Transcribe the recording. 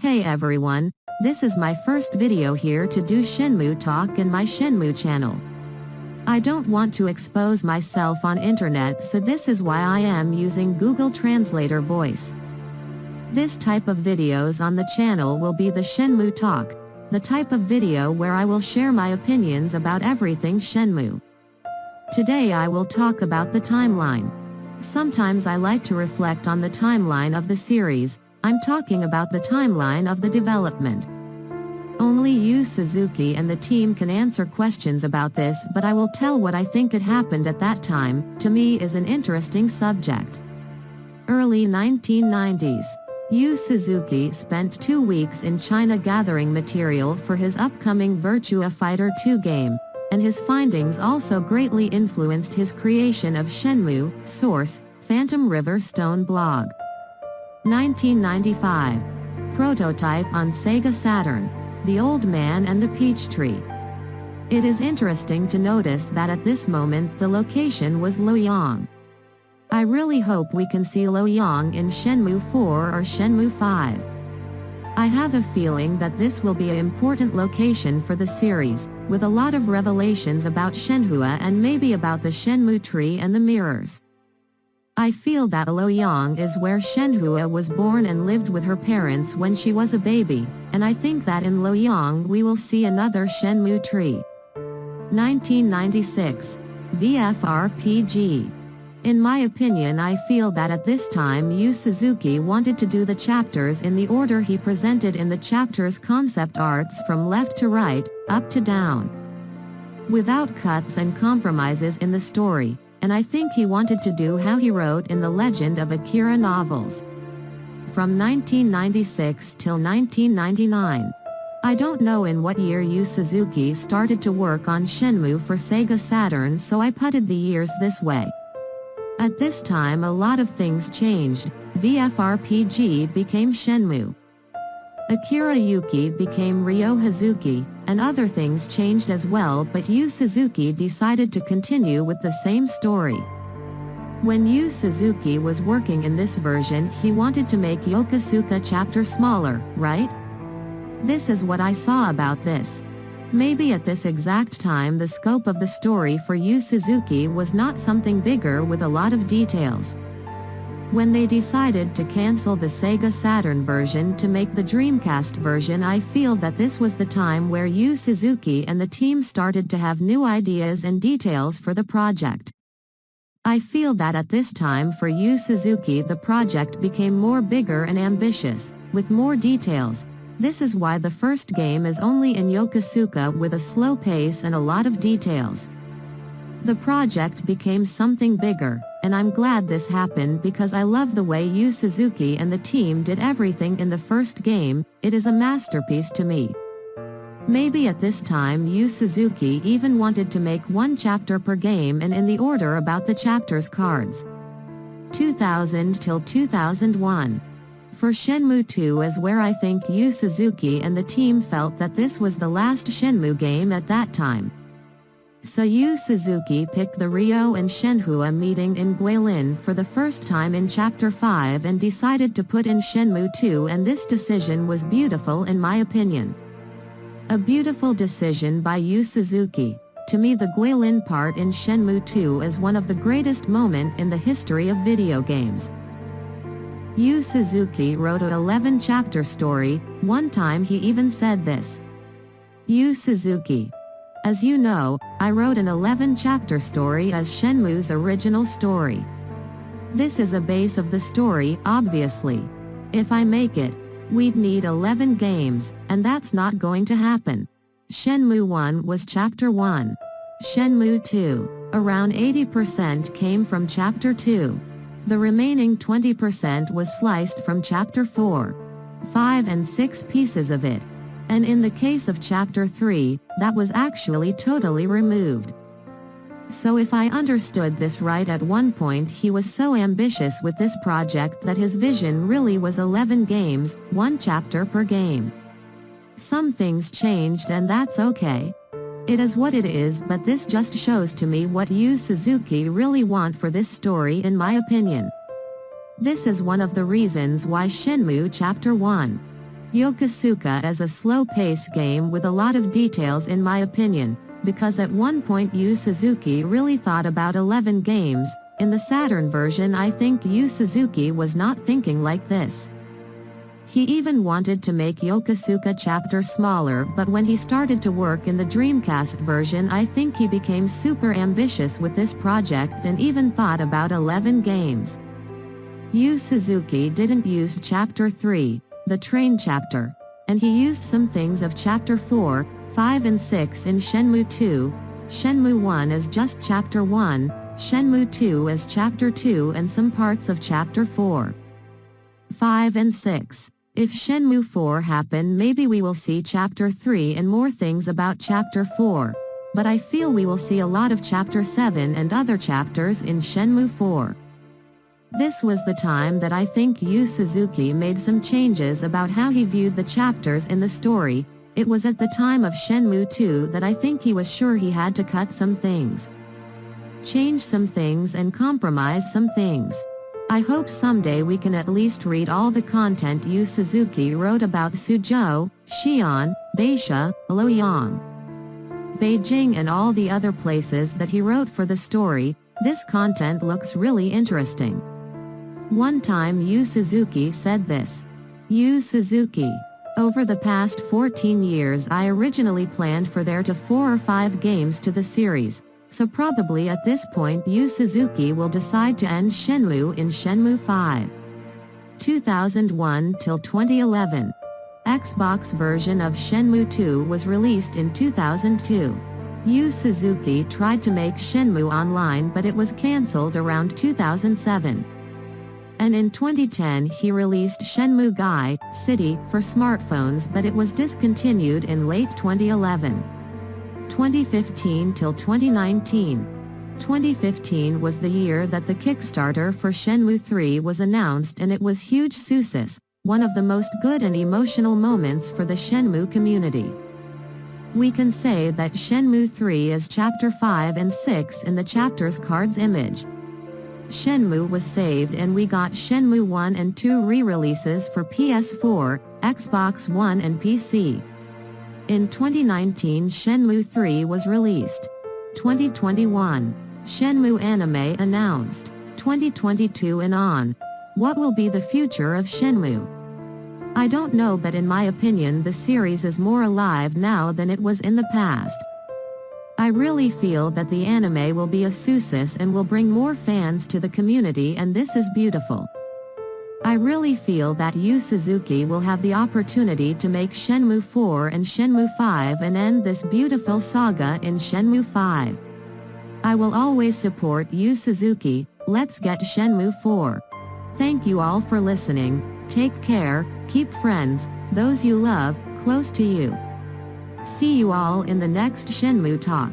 Hey everyone, this is my first video here to do Shenmue Talk in my Shenmue channel. I don't want to expose myself on internet, so this is why I am using Google Translator voice. This type of videos on the channel will be the Shenmue Talk, the type of video where I will share my opinions about everything Shenmue. Today I will talk about the timeline. Sometimes I like to reflect on the timeline of the series. I'm talking about the timeline of the development. Only Yu Suzuki and the team can answer questions about this, but I will tell what I think it happened at that time. To me is an interesting subject. Early 1990s. Yu Suzuki spent 2 weeks in China gathering material for his upcoming Virtua Fighter 2 game, and his findings also greatly influenced his creation of Shenmue. Source: Phantom River Stone blog. 1995. Prototype on Sega Saturn. The Old Man and the Peach Tree. It is interesting to notice that at this moment the location was Luoyang. I really hope we can see Luoyang in Shenmue 4 or Shenmue 5. I have a feeling that this will be an important location for the series, with a lot of revelations about Shenhua and maybe about the Shenmue tree and the mirrors. I feel that Luoyang is where Shenhua was born and lived with her parents when she was a baby, and I think that in Luoyang we will see another Shenmue tree. 1996. VFRPG. In my opinion, I feel that at this time Yu Suzuki wanted to do the chapters in the order he presented in the chapters' concept arts, from left to right, up to down, without cuts and compromises in the story, and I think he wanted to do how he wrote in the Legend of Akira novels. From 1996 till 1999. I don't know in what year Yu Suzuki started to work on Shenmue for Sega Saturn, so I putted the years this way. At this time a lot of things changed. VFRPG became Shenmue. Akira Yuki became Ryo Hazuki, and other things changed as well, but Yu Suzuki decided to continue with the same story. When Yu Suzuki was working in this version, he wanted to make Yokosuka chapter smaller, right? This is what I saw about this. Maybe at this exact time the scope of the story for Yu Suzuki was not something bigger with a lot of details. When they decided to cancel the Sega Saturn version to make the Dreamcast version, I feel that this was the time where Yu Suzuki and the team started to have new ideas and details for the project. I feel that at this time for Yu Suzuki the project became more bigger and ambitious, with more details. This is why the first game is only in Yokosuka with a slow pace and a lot of details. The project became something bigger, and I'm glad this happened because I love the way Yu Suzuki and the team did everything in the first game. It is a masterpiece to me. Maybe at this time Yu Suzuki even wanted to make one chapter per game and in the order about the chapters cards. 2000 till 2001. For Shenmue 2 is where I think Yu Suzuki and the team felt that this was the last Shenmue game at that time. So Yu Suzuki picked the Ryo and Shenhua meeting in Guilin for the first time in Chapter 5 and decided to put in Shenmue 2, and this decision was beautiful in my opinion. A beautiful decision by Yu Suzuki. To me the Guilin part in Shenmue 2 is one of the greatest moments in the history of video games. Yu Suzuki wrote an 11-chapter story. One time he even said this. Yu Suzuki. As you know, I wrote an 11-chapter story as Shenmue's original story. This is a base of the story, obviously. If I make it, we'd need 11 games, and that's not going to happen. Shenmue 1 was Chapter 1. Shenmue 2. Around 80% came from Chapter 2. The remaining 20% was sliced from Chapter 4. 5 and 6 pieces of it. And in the case of Chapter 3, that was actually totally removed. So if I understood this right, at one point he was so ambitious with this project that his vision really was 11 games, 1 chapter per game. Some things changed and that's okay. It is what it is, but this just shows to me what Yu Suzuki really want for this story in my opinion. This is one of the reasons why Shenmue Chapter 1 Yokosuka is a slow-paced game with a lot of details in my opinion, because at one point Yu Suzuki really thought about 11 games. In the Saturn version I think Yu Suzuki was not thinking like this. He even wanted to make Yokosuka chapter smaller, but when he started to work in the Dreamcast version I think he became super ambitious with this project and even thought about 11 games. Yu Suzuki didn't use chapter 3, the train chapter, and he used some things of chapter 4, 5 and 6 in Shenmue 2, Shenmue 1 as just chapter 1, Shenmue 2 as chapter 2 and some parts of chapter 4, 5 and 6. If Shenmue 4 happen maybe we will see chapter 3 and more things about chapter 4, but I feel we will see a lot of chapter 7 and other chapters in Shenmue 4. This was the time that I think Yu Suzuki made some changes about how he viewed the chapters in the story. It was at the time of Shenmue 2 that I think he was sure he had to cut some things, change some things and compromise some things. I hope someday we can at least read all the content Yu Suzuki wrote about Suzhou, Xi'an, Beixia, Luoyang, Beijing and all the other places that he wrote for the story. This content looks really interesting. One time Yu Suzuki said this. Yu Suzuki. Over the past 14 years I originally planned for there to 4 or 5 games to the series, so probably at this point Yu Suzuki will decide to end Shenmue in Shenmue 5. 2001 till 2011. Xbox version of Shenmue 2 was released in 2002. Yu Suzuki tried to make Shenmue Online but it was cancelled around 2007. And in 2010 he released Shenmue Gai City for smartphones but it was discontinued in late 2011. 2015 till 2019. 2015 was the year that the Kickstarter for Shenmue 3 was announced and it was huge success, one of the most good and emotional moments for the Shenmue community. We can say that Shenmue 3 is chapter 5 and 6 in the chapters cards image. Shenmue was saved and we got Shenmue 1 and 2 re-releases for PS4, Xbox One and PC. In 2019 Shenmue 3 was released. 2021. Shenmue anime announced. 2022 and on. What will be the future of Shenmue? I don't know, but in my opinion the series is more alive now than it was in the past. I really feel that the anime will be a success and will bring more fans to the community and this is beautiful. I really feel that Yu Suzuki will have the opportunity to make Shenmue 4 and Shenmue 5 and end this beautiful saga in Shenmue 5. I will always support Yu Suzuki. Let's get Shenmue 4. Thank you all for listening. Take care, keep friends, those you love, close to you. See you all in the next Shenmue Talk.